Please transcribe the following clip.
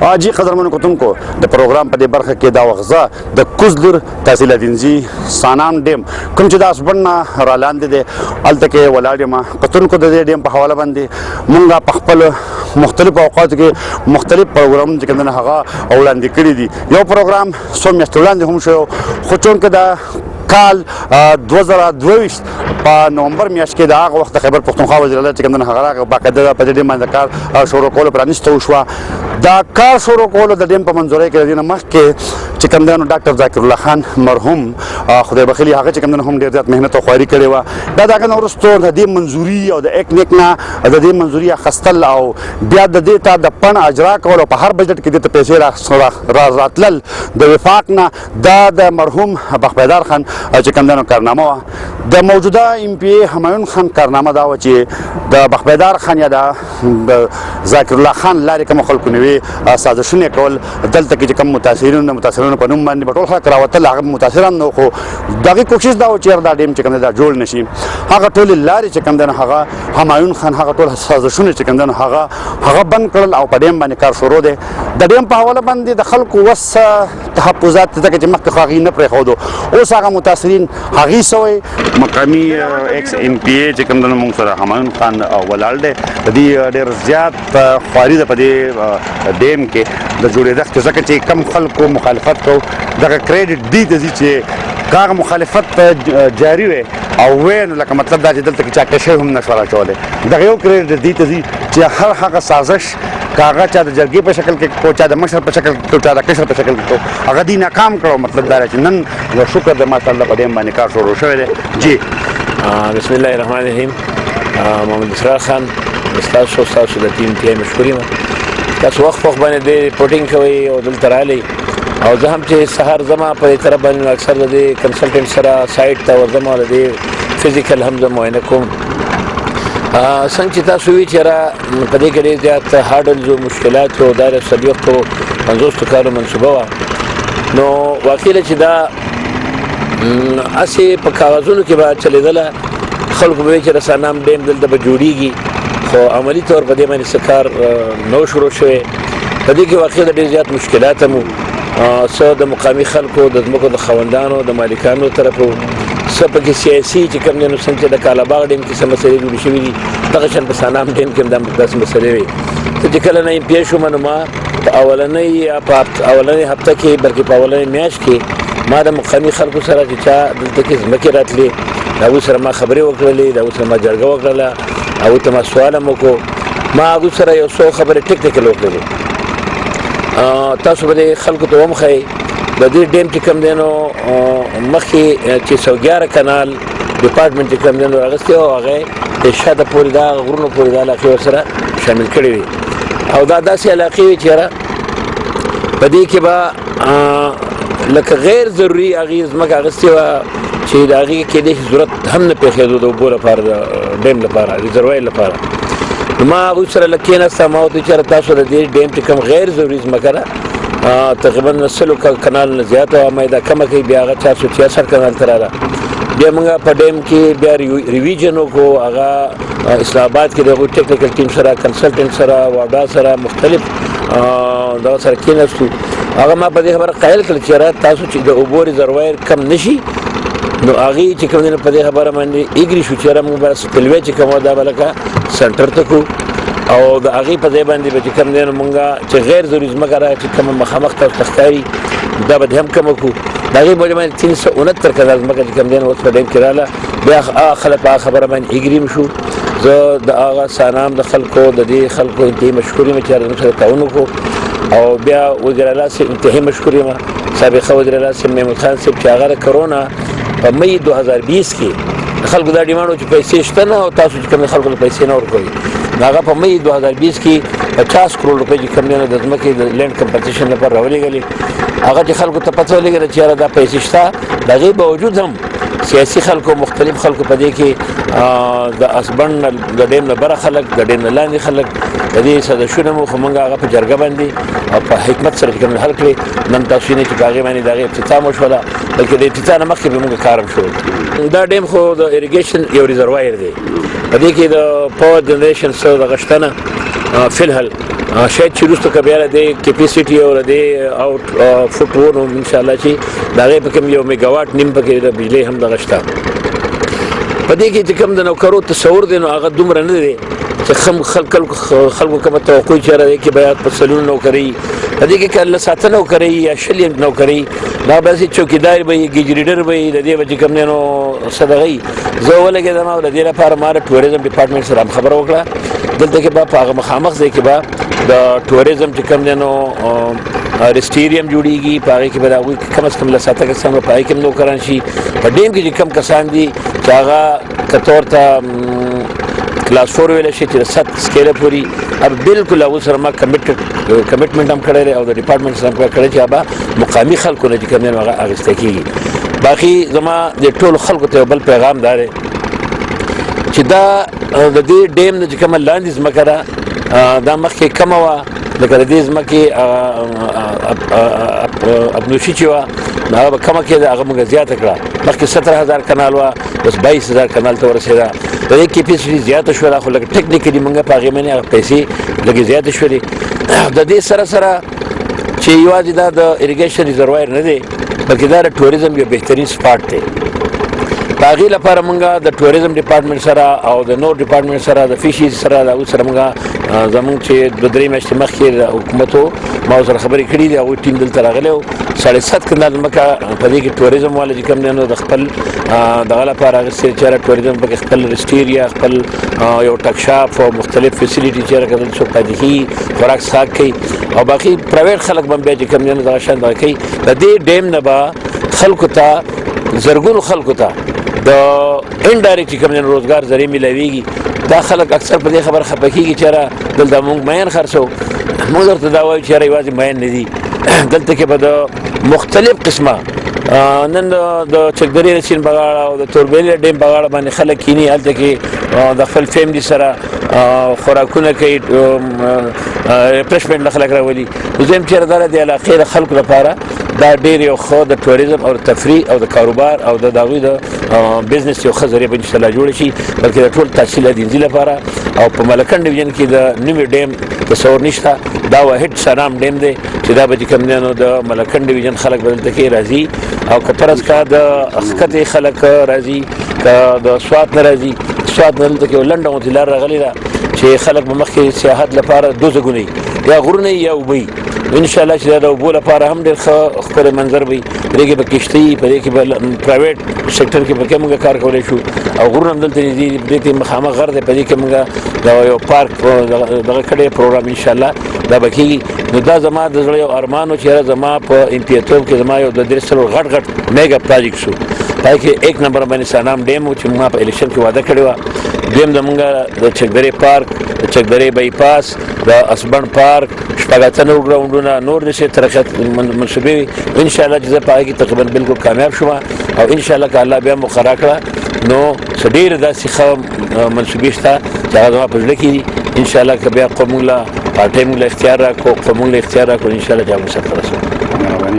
جی قدرمنو کتونکو د پروګرام په دې برخه کې دا وغزه د کوزلر تحصیل دینزي سانام ډیم کوم چې د اسبن را لاندې دی هلته کې ولاړ یم کتونکو د دې ډیم په حواله باندې مونږ په خپل مختلف اوقاتو کې مختلف پروګرامونه چې کوم هغه وړاندې کړي دي یو پروګرام څو میاشتې وړاندې هم شو خو چونکه دا کال 2022 په نومبر میاشت کې د هغه وخت خیبر پښتونخوا وزیر اعلی چې کوم هغه باقاعده په دې باندې کار شروع کول پرانیسته وشو دا کار شروع کول د ډیم په منځوري کې د مخکې چې کوم دنو ډاکټر ذاکر الله خان مرحوم خدای بخیلی هغه چې کوم دنو هم ډیر زیات مهنت او خواري کړې و دا دغه نورستو د دې منځوري او د یک نیک نه د دې منځوري خستل او بیا د دې ته د پن اجرا کول په هر بجټ کې د پیسې راتلل د وفاق نه د مرحوم بخبیدار خان چې کوم دنو کارنامه د موجوده ام پی همایون خان کارنامه دا و چې د بخبیدار خان یا د ذاکر الله خان لارې کوم خلکو نوي سازشونه کول دلته کې کوم متاثرون په نوم باندې ټول خلک راوتل هغه متاثران نو خو دغه کوشش دا و چې دا ډیم چې کوم دا جوړ نشي هغه ټول لارې چې کوم دنه هغه همایون خان هغه ټول سازشونه چې کوم دنه هغه بند کړل او په ډیم باندې کار شروع دی د ډیم په حواله باندې د خلکو وس تحفظات ته چې مخکې خاغي نه پرې خو اوس هغه متاثرین هغه سوی مقامی ایکس ام پی چې کوم دنه موږ سره همایون خان ولال دی د دې ډیر زیات خواري ده په دې ډیم کې د جوړېدو ځکه چې کم خلکو مخالفت کو دغه کریډټ دی د چې کاغه مخالفت جاری وي او وین لکه مطلب دا چې دلته کې چا کښه هم نشو راچولې دغه یو کریډټ دی چې هر هغه سازش کاغه چا د جرګې په شکل کې کو چا د مشر په شکل کې چا د کشر په شکل کې هغه دی ناکام کړو مطلب دا چې نن یو شکر د ماته الله په دې باندې کار شروع شوی دی جی بسم الله الرحمن الرحیم محمد اسرار خان تاسو د ټیم ته مشکوري تاسو وخت باندې د ریپورتینګ کوي او دلته رالی او زه هم چې سهار زما په طرف باندې اکثر د کنسلټنټ سره سایت ته ورځم او د فزیکل هم زه معاینه کوم څنګه چې تاسو وی چې را په دې کې ډېر زیات هارډلز او مشکلات او دار سبیق او 50 کالو منصوبه وه نو واقعي چې دا اسې په کاغذونو کې به چلېدله خلکو به چې رسانام ډیم دلته به جوړېږي خو عملی طور په دې باندې څه کار نو شروع شوی په دې کې واقعي د ډېر زیات مشکلات هم څه د مقامي خلکو د ځمکو د خاوندانو د مالکانو طرفو څه پکې سیاسي چې کوم دی نو څنګه چې د کالاباغ ډیم کې څه مسلې جوړې شوي دي دغه شان په سانام ډیم کې هم داسې مسلې وي ته چې کله نه یم پیښ شوم نو ما په اولنۍ هفته کې بلکې په اولنۍ میاشت کې ما د مقامي خلکو سره چې چا دلته کې ځمکې راتلې د هغوی سره ما خبرې وکړلې د هغوی سره ما جرګه وکړله هغوی ته ما سوال هم وکړو ما هغوی سره یو څو خبرې ټیکنیکل وکړلې تاسو به دې خلکو ته ومښئ د دې ډیم چې کوم دی نو مخکې چې 111 کنال ډپارټمنټ چې کوم دی نو اخیستی او هغه د شاته پورې دا غرونو پورې دا علاقې ورسره شامل کړي وي او دا داسې علاقې وي چې یاره په دې کې به لکه غیر ضروري هغې ځمکه اخیستې وه چې د هغې کېدای شي ضرورت هم نه پېښېدو د اوبو لپاره د ډیم لپاره ریزرویر لپاره نو ما هغوی سره لږ کېناستم ما ورته ویل چې تاسو د دې ډیم چې کوم غیر ضروري ځمکه ده تقریبا 100 کنال نه زیاته وه ما یې دا کمه کوي بیا هغه 466 کنال ته راله بیا موږ په ډیم کې بیا ریویژن وکړو هغه اسلام آباد کې د هغوی ټیکنیکل ټیم سره کنسلټنټ سره واډا سره مختلف دغه سره کېناستو هغه ما په دې خبره قایل کړل چې تاسو چې د اوبو ریزرویر کم نشي نو هغې چې کوم دی نو په دې خبره باندې اګري شو چې موږ به سپلوی چې کوم دا به لکه سنټر ته کړو او د هغې په ځای باندې به چې کوم دی نو مونږ چې غیر ضروري ځمکه ده چې کومه مخامخ ته ښکاري دا به دې هم کمه کړو د هغې په وجه باندې 369 کنال ځمکه چې کوم دی نو اوس په ډیم کې راله بیا خلک په هغه خبره باندې اګري م شو زه د هغه سانام د خلکو د دې خلکو انتهایي مشکور یم چې زموږ سره تعاون وکړو او بیا وزیر اعلی صاحب انتهایي مشکور یم سابقه وزیر اعلی صاحب محمود خان صاحب چې هغه د کرونا په مئی 2020 کې د خلکو دا ډیمانډ و چې پیسې شته نه او تاسو چې کوم خلکو ته پیسې نه ورکوئ هغه په مئی 2020 کې 50 کروڑ روپۍ چې کوم دی نو د ځمکې د لینډ کمپنسیشن لپاره راولېږلې هغه چې خلکو ته پته ولګېده چې یاره دا پیسې شته د هغې باوجود هم سیاسي خلکو مختلف خلکو په دې کې د اسبن د ډیم نه بره خلک د ډیم نه لاندې خلک د دې سازشونه مو خو موږ هغه په جرګه باندې او په حکمت سره چې کوم حل کړې نن تاسو نه چې په هغې باندې د هغې افتتاح مو شوله بلکې د افتتاح نه مخکې به موږ کار هم شروع دا ډیم خو د اریګیشن یو ریزروایر دی په دې کې د پاور جنریشن څه دغه شته نه فی الحال شاید چې وروسته که بیا د کیپیسټي او د آوټ فوټ ونو انشاءالله چې د هغې په کوم 1 میګا واټ نیم پکې د بجلۍ هم دغه شته. په دې کې چې کوم د نوکرو تصور دی نو هغه دومره نه دی چې خلکو کومه توقع چې راځي کې بیا په سلون نوکري په دې کې که ساته نوکري یا شل نوکري دا به چوکیدار به ګیج ریډر به د دې به چې کوم دی نو صدغی زه ولګېدم او د دې لپاره ما د ټوریزم ډپارټمنټ سره هم خبره وکړه. دلته کې به په هغه مخامخ ځای کې به د ټوریزم چې کوم دی نو رسټیریم جوړیږي په هغې کې به د هغوی کم از کم 7 کسان به په هغې کې هم نوکران شي. په ډیم کې چې کم کسان دي چې هغه که ته ورته کلاس 4 ویلی شي چې د 7 سکیله پورې اب بالکل هغوی سره ما کمیټمنټ هم کړی دی او د ډپارټمنټ سره هم کړی چې هغه مقامي خلکو نه چې کوم دی نو هغه اخیستی کېږي. باقي زما د ټولو خلکو ته یو بل پیغام دا دی چې دا د دې ډیم نه چې کومه لاندې ځمکه ده دا مخکې کمه وه لکه د دې ځمکې ابنوشي چې وه هغه به کمه کېده هغه موږ زیاته کړه. مخکې 17,000 کنال وه اوس 22,000 کنال ته ورسېده. د دې کیپیسټي زیاته شوله خو لکه ټیکنیکلي موږ په هغې باندې هغه پیسې لږې زیاتې شولې. د دې سره سره چې یوازې دا د اریګیشن ریزروایر نه دی بلکې دا د ټوریزم یو بهترین سپاټ دی. د هغې لپاره موږ د ټوریزم ډپارټمنټ سره او د نور ډپارټمنټ سره د فیشیز سره د هغوی سره موږ زموږ چې 2-3 میاشتې مخکې د حکومتو ما ورسره خبرې کړي دي هغوی ټیم دلته راغلی و 7.5 کنال ځمکه په دې کې ټوریزم والا چې کوم دی نو د خپل دغه لپاره اخیستې چېرې ټوریزم پکې خپل رسټیریا خپل یو ټک شاپ او مختلف فیسیلیټي چېرې که دلته څوک پاتې کېږي خوراک څښاک کوي او باقي پرایویټ خلک به هم بیا چې کوم دی نو دغه شان دغه کوي. د دې ډیم نه به خلکو ته زرګونو خلکو ته د انډایرکټ چې کوم دی روزګار ذریعې میلاویږي. دا خلک اکثر په دې خبره خفه کېږي چې یاره دلته موږ مین خرڅو. موږ درته دا وایو چې یاره یوازې مین نه دي دلته کې به د مختلف قسمه نن د چکدرې د سیند په غاړه او د توربیلې ډیم په غاړه باندې خلک کینی هلته کې د خپل فیملي سره خوراکونه کوي ریفریشمنټ له خلک راولي. دویم چېرې دا د علاقې د خلکو لپاره دا ډېر یو ښه د ټوریزم او د تفریح او د کاروبار او د هغوی د بزنس یو ښه ذریعه به انشاءالله جوړه شي بلکې د ټول تحصیل دینځي لپاره. او په ملکنډ ډویژن کې د نوي ډیم تصور نشته. دا واحد سانام ډیم دی چې دا به چې کوم دی نو د ملکنډ ډویژن خلک به دلته کې راځي او که فرض کا د ښکتې خلک راځي که د سوات نه راځي سوات نه دلته کې یو لنډه غوندې لار راغلې ده چې خلک به مخکې سیاحت لپاره 2 ځایونه یا غرونه یا اوبه وي. انشاءالله چې دا د اوبو لپاره هم ډېر ښه ښکلی منظر وي. په دې کې به کښتۍ په دې کې به پرایویټ سیکټر کې پکې موږ کار کولی شو او غرونه هم دلته نږدې دي. په دې کې مخامخ غر دی په دې کې موږ د یو پارک دغه کړی پروګرام انشاءالله دا به کېږي. نو دا زما د زړه یو ارمان و چې یاره زما په امپیتوب کې زما یو 2-3 غټ میګا پراجیکټ شو. پای کې 1 نمبر باندې سانام ډیم و چې ما په الیکشن کې وعده کړې وه. دویم زموږ د چکدرې پارک د چکدرې بایپاس د اسبن پارک 8 نور ګراونډونه نور د شي ترقیات منصوبې وي. انشاءالله چې زه په هغې کې تقریبا بالکل کامیاب شوم او انشاءالله که الله بیا مقرره کړه نو څه ډېرې داسې ښه منصوبې شته چې هغه زما په زړه کې دي. انشاءالله که بیا قوم موږ له پارټۍ موږ له اختیار راکړو قوم موږ له اختیار راکړو انشاءالله چې هغه موږ سرته رسوو.